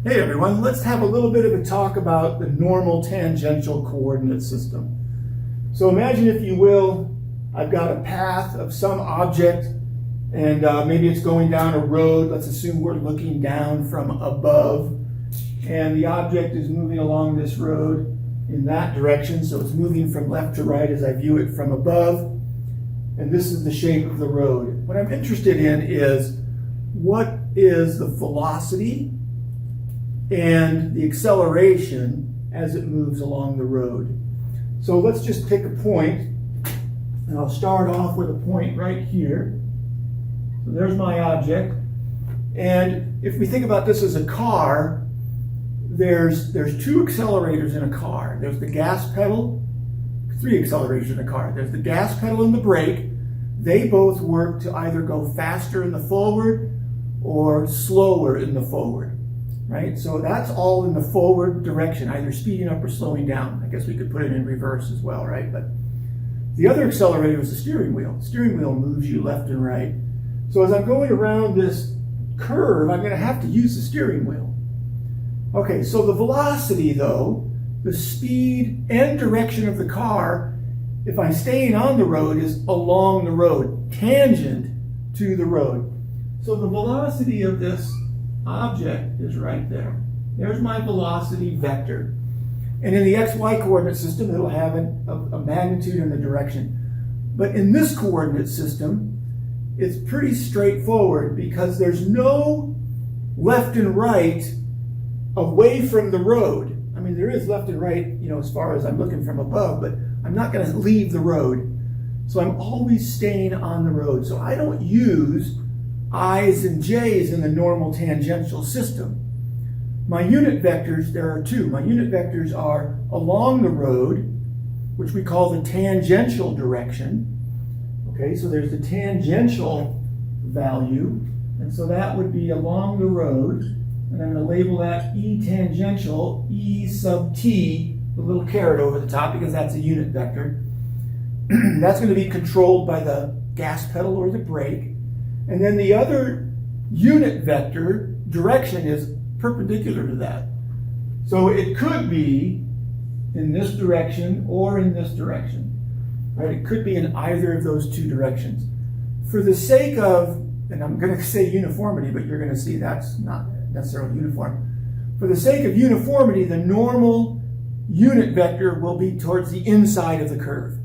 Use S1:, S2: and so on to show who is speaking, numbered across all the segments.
S1: Hey everyone, let's have a little bit of a talk about the normal tangential coordinate system. So imagine, if you will, I've got a path of some object and maybe it's going down a road. Let's assume we're looking down from above and the object is moving along this road in that direction. So it's moving from left to right as I view it from above. And this is the shape of the road. What I'm interested in is what is the velocity and the acceleration as it moves along the road. So let's just pick a point, and I'll start off with a point right here. So there's my object, and if we think about this as a car, there's two accelerators in a car. There's the gas pedal, three accelerators in a car. There's the gas pedal and the brake. They both work to either go faster in the forward or slower in the forward. Right? So that's all in the forward direction, either speeding up or slowing down. I guess we could put it in reverse as well, right? But the other accelerator is the steering wheel. The steering wheel moves you left and right. So as I'm going around this curve, I'm going to have to use the steering wheel. Okay, so the velocity though, the speed and direction of the car, if I'm staying on the road, is along the road, tangent to the road. So the velocity of this object is right there. There's my velocity vector. And in the xy coordinate system, it'll have a magnitude and a direction. But in this coordinate system, it's pretty straightforward because there's no left and right away from the road. I mean, there is left and right, as far as I'm looking from above, but I'm not going to leave the road. So I'm always staying on the road. So I don't use I's and J's in the normal tangential system. My unit vectors, there are two. My unit vectors are along the road, which we call the tangential direction. Okay, so there's the tangential value, and so that would be along the road, and I'm going to label that E tangential, E sub t, the little caret over the top, because that's a unit vector. That's going to be controlled by the gas pedal or the brake. And then the other unit vector direction is perpendicular to that. So it could be in this direction or in this direction. Right? It could be in either of those two directions. For the sake of, and I'm going to say uniformity, but you're going to see that's not necessarily uniform. For the sake of uniformity, the normal unit vector will be towards the inside of the curve.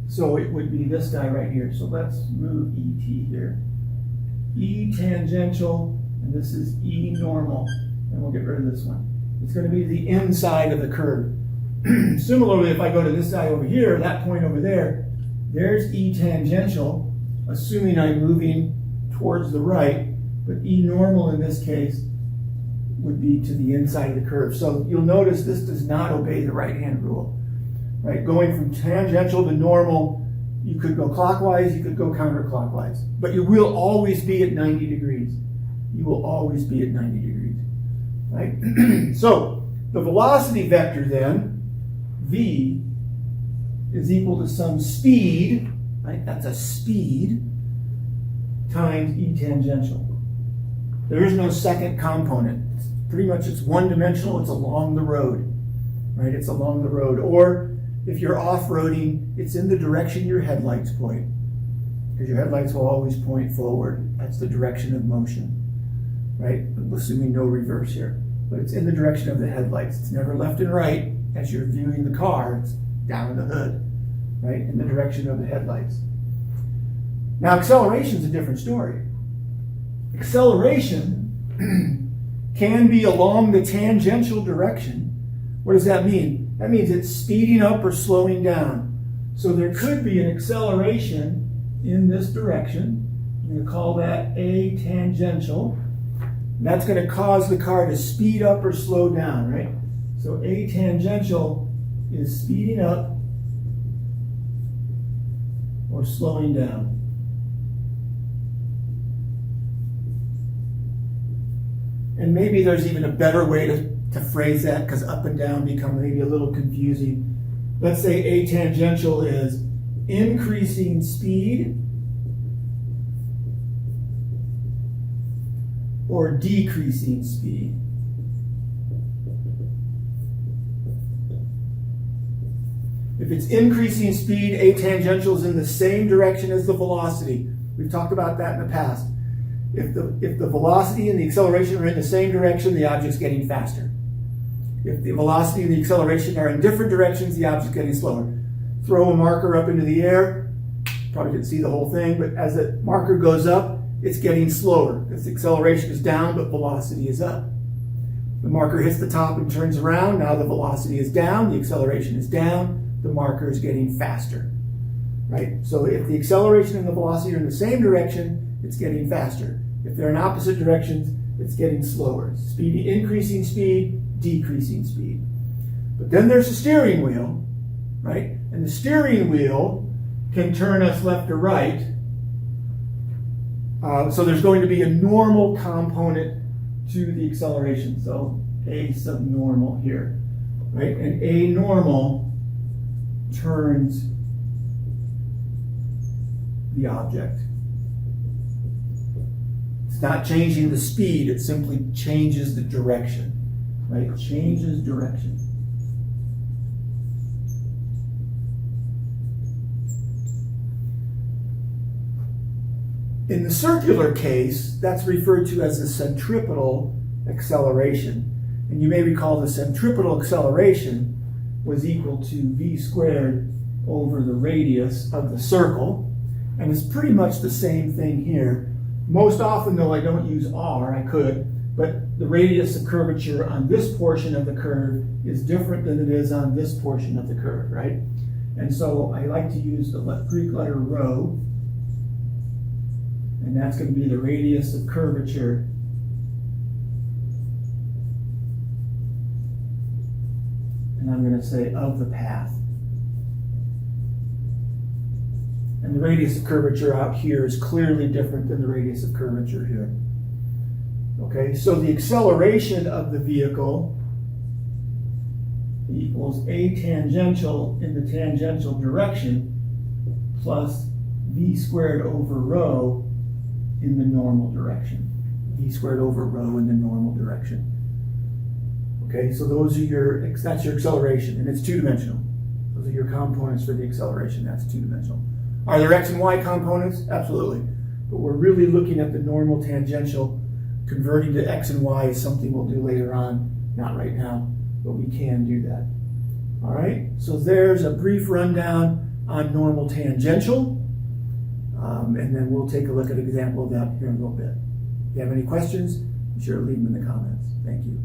S1: So it would be this guy right here. So let's move ET here. E tangential, and this is E normal, and we'll get rid of this one. It's going to be the inside of the curve. Similarly, if I go to this guy over here, that point over there, there's E tangential, assuming I'm moving towards the right, but E normal in this case would be to the inside of the curve. So you'll notice this does not obey the right-hand rule. Right? Going from tangential to normal, you could go clockwise, you could go counterclockwise, but you will always be at 90 degrees. You will always be at 90 degrees, right? So the velocity vector then, V, is equal to some speed, right? That's a speed, times E tangential. There is no second component. Pretty much it's one-dimensional, it's along the road, right? It's along the road. Or if you're off-roading, it's in the direction your headlights point, because your headlights will always point forward. That's the direction of motion, right? Assuming no reverse here. But it's in the direction of the headlights. It's never left and right as you're viewing the car. It's down the hood, right? In the direction of the headlights. Now, acceleration is a different story. Acceleration can be along the tangential direction. What does that mean? That means it's speeding up or slowing down. So there could be an acceleration in this direction. I'm going to call that A tangential. That's going to cause the car to speed up or slow down, right? So A tangential is speeding up or slowing down. And maybe there's even a better way to phrase that, because up and down become maybe a little confusing. Let's say A tangential is increasing speed or decreasing speed. If it's increasing speed, A tangential is in the same direction as the velocity. We've talked about that in the past. If the velocity and the acceleration are in the same direction, the object's getting faster. If the velocity and the acceleration are in different directions, the object's getting slower. Throw a marker up into the air, probably didn't see the whole thing, but as the marker goes up, it's getting slower because the acceleration is down, but velocity is up. The marker hits the top and turns around. Now the velocity is down, the acceleration is down, the marker is getting faster, right? So if the acceleration and the velocity are in the same direction, it's getting faster. If they're in opposite directions, it's getting slower. Speed, increasing speed, decreasing speed. But then there's the steering wheel, right? And the steering wheel can turn us left or right. So there's going to be a normal component to the acceleration. So A subnormal here, right? And A normal turns the object. It's not changing the speed, it simply changes the direction, right? Changes direction. In the circular case, that's referred to as the centripetal acceleration. And you may recall the centripetal acceleration was equal to v squared over the radius of the circle. And it's pretty much the same thing here. Most often, though, I don't use r, I could, but the radius of curvature on this portion of the curve is different than it is on this portion of the curve, right? And so I like to use the Greek letter rho, and that's going to be the radius of curvature and I'm going to say of the path. And the radius of curvature out here is clearly different than the radius of curvature here. Okay, so the acceleration of the vehicle equals A tangential in the tangential direction plus v squared over rho in the normal direction. V squared over rho in the normal direction. Okay, so those are that's your acceleration, and it's two-dimensional. Those are your components for the acceleration. That's two-dimensional. Are there x and y components? Absolutely. But we're really looking at the normal tangential. Converting to x and y is something we'll do later on. Not right now, but we can do that. All right, so there's a brief rundown on normal tangential. And then we'll take a look at an example of that here in a little bit. If you have any questions, be sure to leave them in the comments. Thank you.